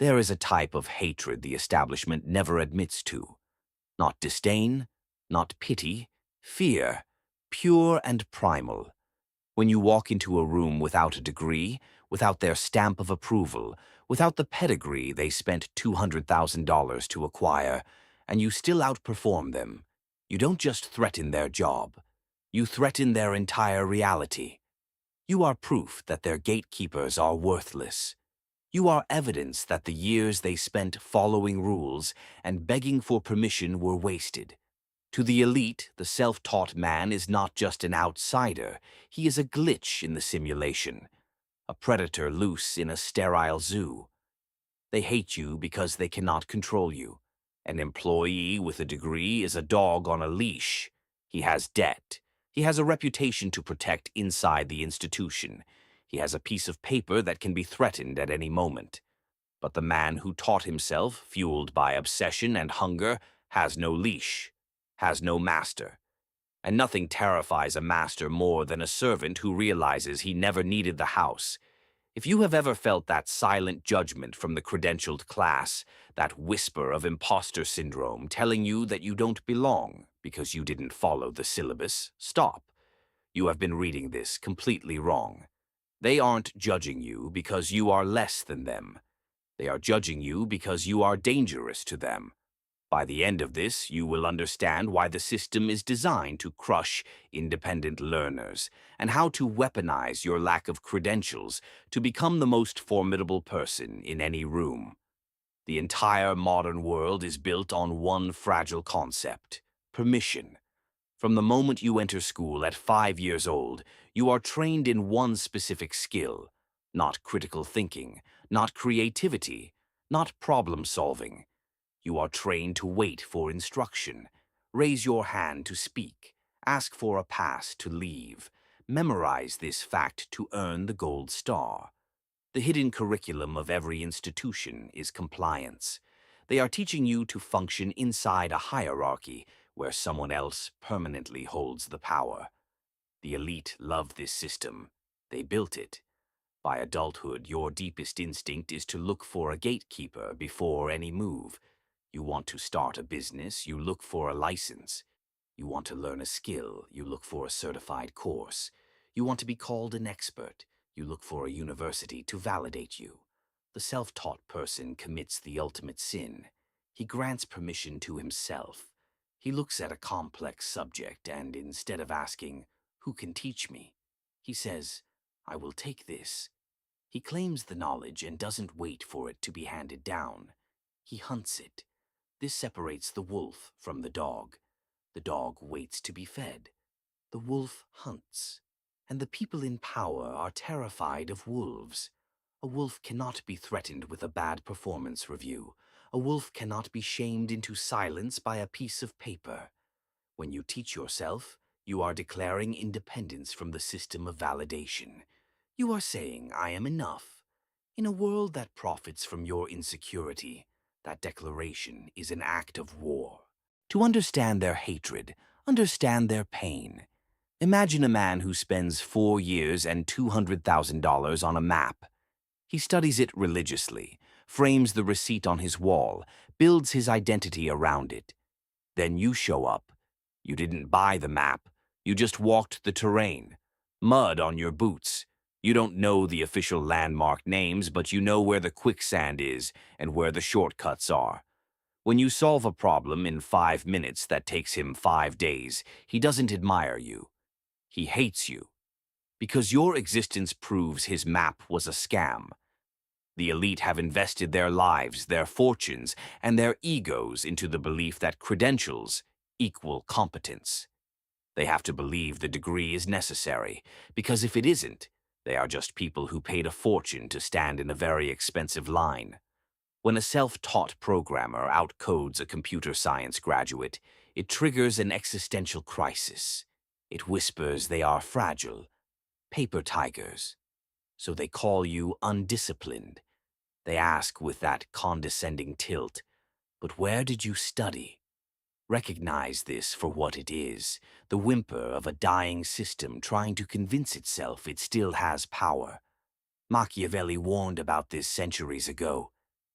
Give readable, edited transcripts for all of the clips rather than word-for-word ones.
There is a type of hatred the establishment never admits to. Not disdain, not pity, fear, pure and primal. When you walk into a room without a degree, without their stamp of approval, without the pedigree they spent $200,000 to acquire, and you still outperform them, you don't just threaten their job. You threaten their entire reality. You are proof that their gatekeepers are worthless. You are evidence that the years they spent following rules and begging for permission were wasted. To the elite, the self-taught man is not just an outsider, he is a glitch in the simulation, a predator loose in a sterile zoo. They hate you because they cannot control you. An employee with a degree is a dog on a leash. He has debt. He has a reputation to protect inside the institution. He has a piece of paper that can be threatened at any moment. But the man who taught himself, fueled by obsession and hunger, has no leash, has no master. And nothing terrifies a master more than a servant who realizes he never needed the house. If you have ever felt that silent judgment from the credentialed class, that whisper of imposter syndrome telling you that you don't belong because you didn't follow the syllabus, stop. You have been reading this completely wrong. They aren't judging you because you are less than them. They are judging you because you are dangerous to them. By the end of this, you will understand why the system is designed to crush independent learners and how to weaponize your lack of credentials to become the most formidable person in any room. The entire modern world is built on one fragile concept: permission. From the moment you enter school at 5 years old, you are trained in one specific skill, not critical thinking, not creativity, not problem solving. You are trained to wait for instruction, raise your hand to speak, ask for a pass to leave, memorize this fact to earn the gold star. The hidden curriculum of every institution is compliance. They are teaching you to function inside a hierarchy where someone else permanently holds the power. The elite love this system. They built it. By adulthood, your deepest instinct is to look for a gatekeeper before any move. You want to start a business, you look for a license. You want to learn a skill, you look for a certified course. You want to be called an expert, you look for a university to validate you. The self-taught person commits the ultimate sin. He grants permission to himself. He looks at a complex subject and instead of asking, "Who can teach me?" he says, "I will take this." He claims the knowledge and doesn't wait for it to be handed down. He hunts it. This separates the wolf from the dog. The dog waits to be fed. The wolf hunts. And the people in power are terrified of wolves. A wolf cannot be threatened with a bad performance review. A wolf cannot be shamed into silence by a piece of paper. When you teach yourself, you are declaring independence from the system of validation. You are saying, "I am enough." In a world that profits from your insecurity, that declaration is an act of war. To understand their hatred, understand their pain. Imagine a man who spends 4 years and $200,000 on a map. He studies it religiously, frames the receipt on his wall, builds his identity around it. Then you show up. You didn't buy the map, you just walked the terrain. Mud on your boots. You don't know the official landmark names, but you know where the quicksand is and where the shortcuts are. When you solve a problem in 5 minutes that takes him 5 days, he doesn't admire you. He hates you. Because your existence proves his map was a scam. The elite have invested their lives, their fortunes, and their egos into the belief that credentials equal competence. They have to believe the degree is necessary, because if it isn't, they are just people who paid a fortune to stand in a very expensive line. When a self-taught programmer outcodes a computer science graduate, it triggers an existential crisis. It whispers they are fragile, paper tigers. So they call you undisciplined. They ask with that condescending tilt, "But where did you study?" Recognize this for what it is, the whimper of a dying system trying to convince itself it still has power. Machiavelli warned about this centuries ago.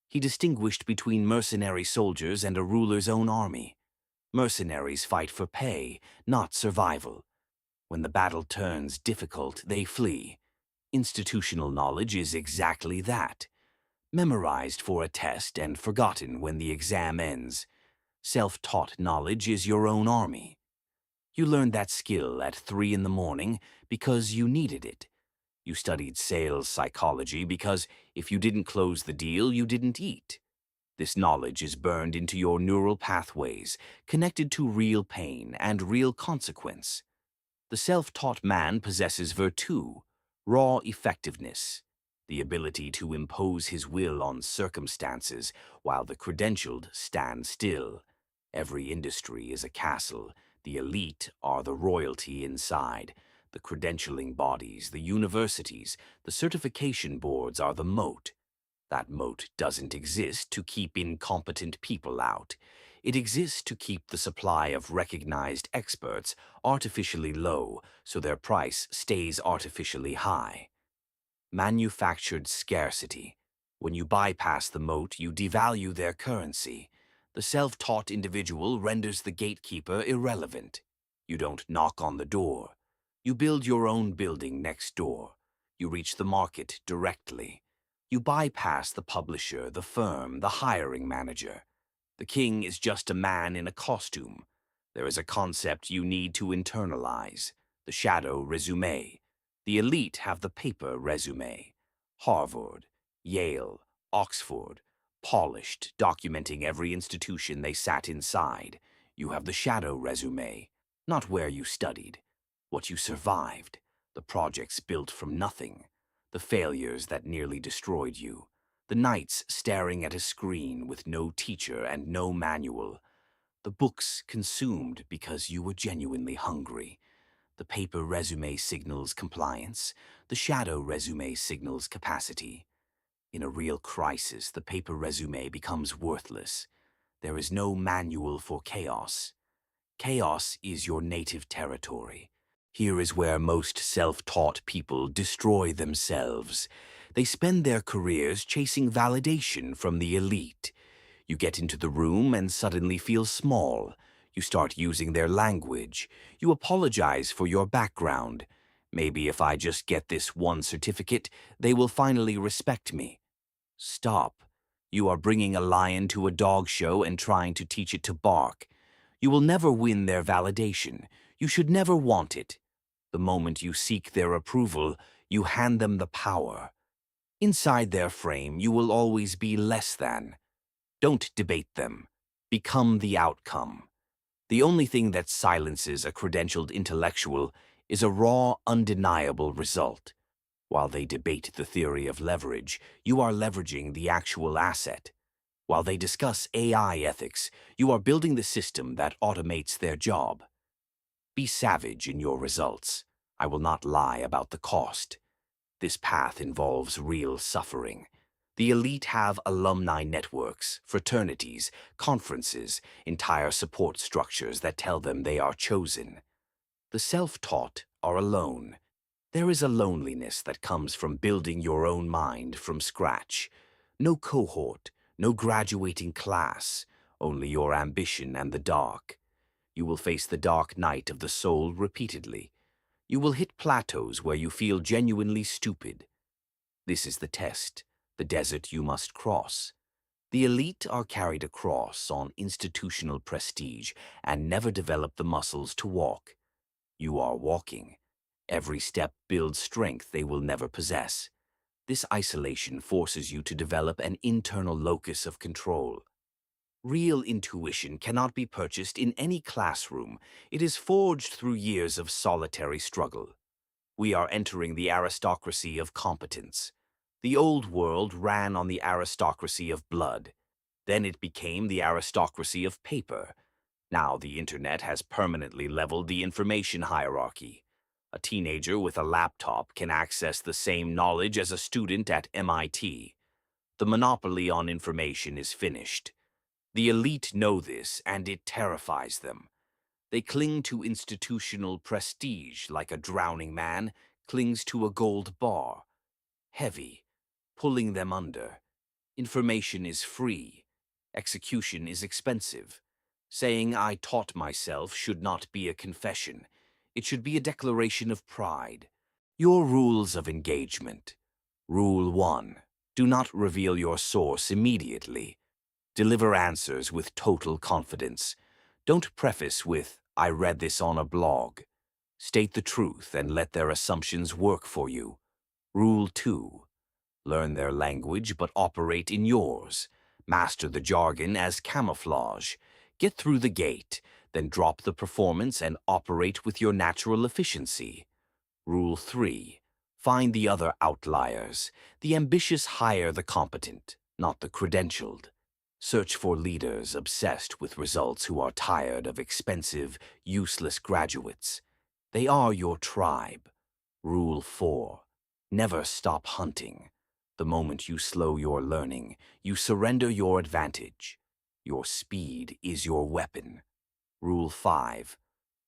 He distinguished between mercenary soldiers and a ruler's own army. Mercenaries fight for pay, not survival. When the battle turns difficult, they flee. Institutional knowledge is exactly that. Memorized for a test and forgotten when the exam ends. Self-taught knowledge is your own army. You learned that skill at 3 in the morning because you needed it. You studied sales psychology because if you didn't close the deal, you didn't eat. This knowledge is burned into your neural pathways, connected to real pain and real consequence. The self-taught man possesses virtue, raw effectiveness, the ability to impose his will on circumstances while the credentialed stand still. Every industry is a castle. The elite are the royalty inside. The credentialing bodies, the universities, the certification boards are the moat. That moat doesn't exist to keep incompetent people out. It exists to keep the supply of recognized experts artificially low so their price stays artificially high. Manufactured scarcity. When you bypass the moat, you devalue their currency. The self-taught individual renders the gatekeeper irrelevant. You don't knock on the door. You build your own building next door. You reach the market directly. You bypass the publisher, the firm, the hiring manager. The king is just a man in a costume. There is a concept you need to internalize, the shadow resume. The elite have the paper resume. Harvard, Yale, Oxford, polished, documenting every institution they sat inside. You have the shadow resume, not where you studied, what you survived, the projects built from nothing, the failures that nearly destroyed you, the nights staring at a screen with no teacher and no manual, the books consumed because you were genuinely hungry. The paper resume signals compliance, the shadow resume signals capacity. In a real crisis, the paper resume becomes worthless. There is no manual for chaos. Chaos is your native territory. Here is where most self-taught people destroy themselves. They spend their careers chasing validation from the elite. You get into the room and suddenly feel small. You start using their language. You apologize for your background. Maybe if I just get this one certificate, they will finally respect me. Stop. You are bringing a lion to a dog show and trying to teach it to bark. You will never win their validation. You should never want it. The moment you seek their approval, you hand them the power. Inside their frame, you will always be less than. Don't debate them. Become the outcome. The only thing that silences a credentialed intellectual is a raw, undeniable result. While they debate the theory of leverage, you are leveraging the actual asset. While they discuss AI ethics, you are building the system that automates their job. Be savage in your results. I will not lie about the cost. This path involves real suffering. The elite have alumni networks, fraternities, conferences, entire support structures that tell them they are chosen. The self-taught are alone. There is a loneliness that comes from building your own mind from scratch. No cohort, no graduating class, only your ambition and the dark. You will face the dark night of the soul repeatedly. You will hit plateaus where you feel genuinely stupid. This is the test, the desert you must cross. The elite are carried across on institutional prestige and never develop the muscles to walk. You are walking. Every step builds strength they will never possess. This isolation forces you to develop an internal locus of control. Real intuition cannot be purchased in any classroom. It is forged through years of solitary struggle. We are entering the aristocracy of competence. The old world ran on the aristocracy of blood. Then it became the aristocracy of paper. Now the internet has permanently leveled the information hierarchy. A teenager with a laptop can access the same knowledge as a student at MIT. The monopoly on information is finished. The elite know this, and it terrifies them. They cling to institutional prestige like a drowning man clings to a gold bar. Heavy, pulling them under. Information is free. Execution is expensive. Saying I taught myself should not be a confession. It should be a declaration of pride. Your rules of engagement. Rule 1. Do not reveal your source immediately. Deliver answers with total confidence. Don't preface with, I read this on a blog. State the truth and let their assumptions work for you. Rule 2. Learn their language but operate in yours. Master the jargon as camouflage. Get through the gate, then drop the performance and operate with your natural efficiency. Rule 3. Find the other outliers. The ambitious hire the competent, not the credentialed. Search for leaders obsessed with results who are tired of expensive, useless graduates. They are your tribe. Rule 4. Never stop hunting. The moment you slow your learning, you surrender your advantage. Your speed is your weapon. Rule 5.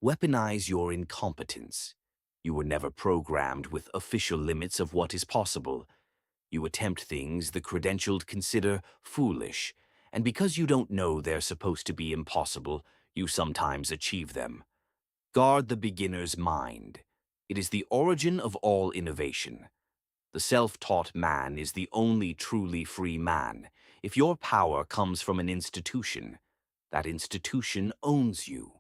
Weaponize your incompetence. You were never programmed with official limits of what is possible. You attempt things the credentialed consider foolish, and because you don't know they're supposed to be impossible, you sometimes achieve them. Guard the beginner's mind. It is the origin of all innovation. The self-taught man is the only truly free man. If your power comes from an institution, that institution owns you.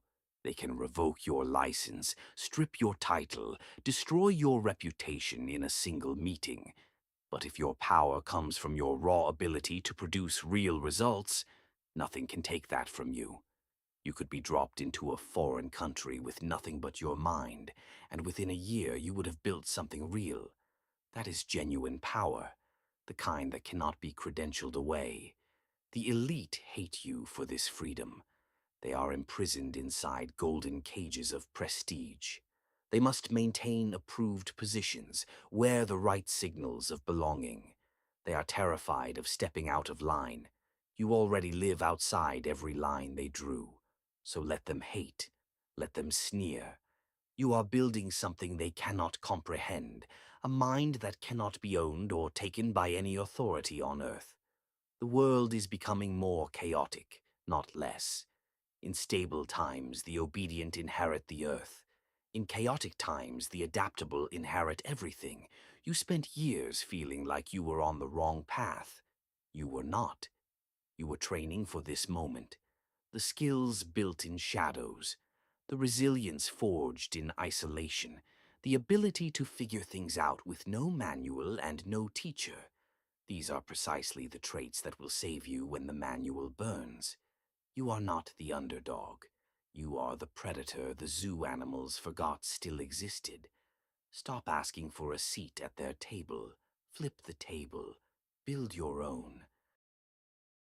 They can revoke your license, strip your title, destroy your reputation in a single meeting. But if your power comes from your raw ability to produce real results, nothing can take that from you. You could be dropped into a foreign country with nothing but your mind, and within a year you would have built something real. That is genuine power, the kind that cannot be credentialed away. The elite hate you for this freedom. They are imprisoned inside golden cages of prestige. They must maintain approved positions, wear the right signals of belonging. They are terrified of stepping out of line. You already live outside every line they drew. So let them hate. Let them sneer. You are building something they cannot comprehend, a mind that cannot be owned or taken by any authority on earth. The world is becoming more chaotic, not less. In stable times, the obedient inherit the earth. In chaotic times, the adaptable inherit everything. You spent years feeling like you were on the wrong path. You were not. You were training for this moment. The skills built in shadows. The resilience forged in isolation. The ability to figure things out with no manual and no teacher. These are precisely the traits that will save you when the manual burns. You are not the underdog. You are the predator the zoo animals forgot still existed. Stop asking for a seat at their table. Flip the table. Build your own.